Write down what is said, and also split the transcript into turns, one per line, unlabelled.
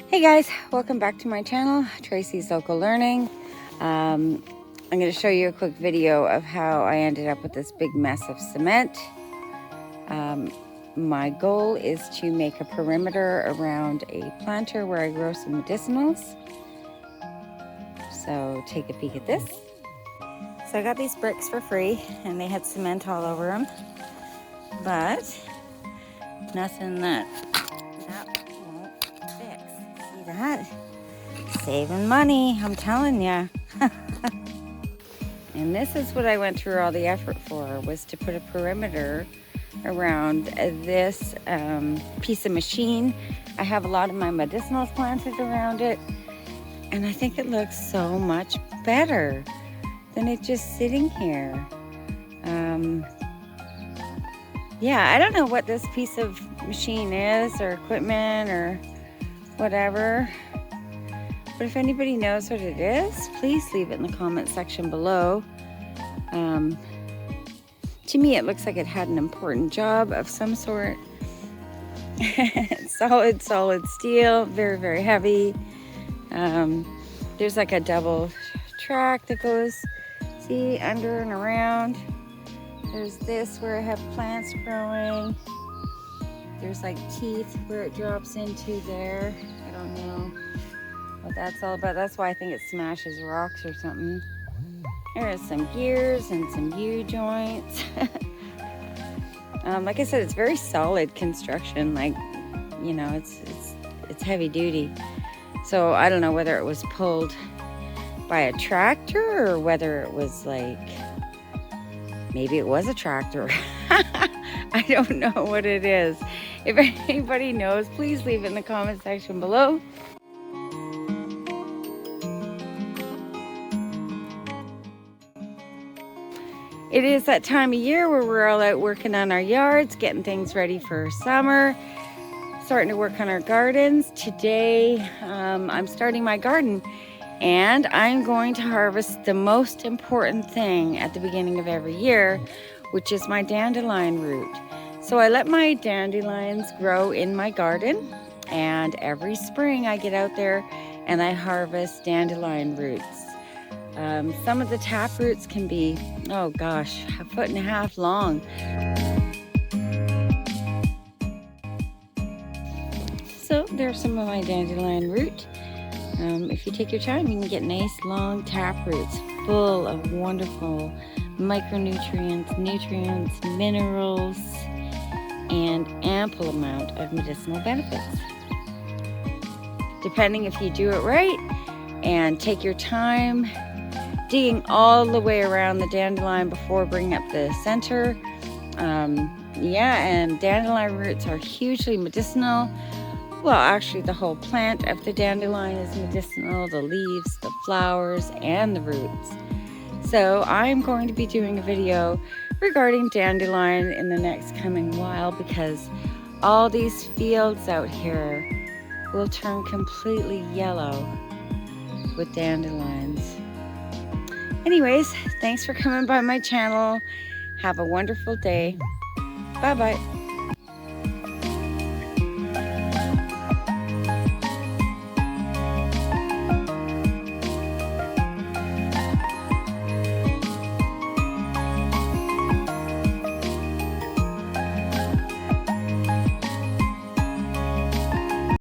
Hey guys, welcome back to my channel, Tracy's Local Learning. I'm going to show you a quick video of how I ended up with this big mess of cement. My goal is to make a perimeter around a planter where I grow some medicinals. So take a peek at this. So I got these bricks for free and they had cement all over them, but nothing that won't fix. See that? Saving money, I'm telling ya. And this is what I went through all the effort for, was to put a perimeter around this piece of machine. I have a lot of my medicinals planted around it, and I think it looks so much better than it just sitting here. Yeah, I don't know what this piece of machine is or equipment or whatever, but if anybody knows what it is, please leave it in the comment section below. To me, it looks like it had an important job of some sort. solid steel, very, very heavy. There's like a double track that goes, see, under and around. There's this where I have plants growing. There's like teeth where it drops into there. I don't know what that's all about. That's why I think it smashes rocks or something. There's some gears and some U-joints. Like I said, it's very solid construction. Like, you know, it's heavy duty. So I don't know whether it was pulled by a tractor or whether it was like, maybe it was a tractor. I don't know what it is. If anybody knows, please leave it in the comment section below. It is that time of year where we're all out working on our yards, getting things ready for summer, starting to work on our gardens. Today, I'm starting my garden, and I'm going to harvest the most important thing at the beginning of every year, which is my dandelion root. So I let my dandelions grow in my garden, and every spring I get out there and I harvest dandelion roots. Some of the tap roots can be, oh gosh, 1.5 feet long. So there's some of my dandelion root. If you take your time, you can get nice long tap roots full of wonderful micronutrients, nutrients, minerals, and ample amount of medicinal benefits. Depending if you do it right and take your time digging all the way around the dandelion before bringing up the center. And dandelion roots are hugely medicinal. Well, actually the whole plant of the dandelion is medicinal, the leaves, the flowers, and the roots. So I'm going to be doing a video regarding dandelion in the next coming while, because all these fields out here will turn completely yellow with dandelions. Anyways, thanks for coming by my channel. Have a wonderful day. Bye-bye.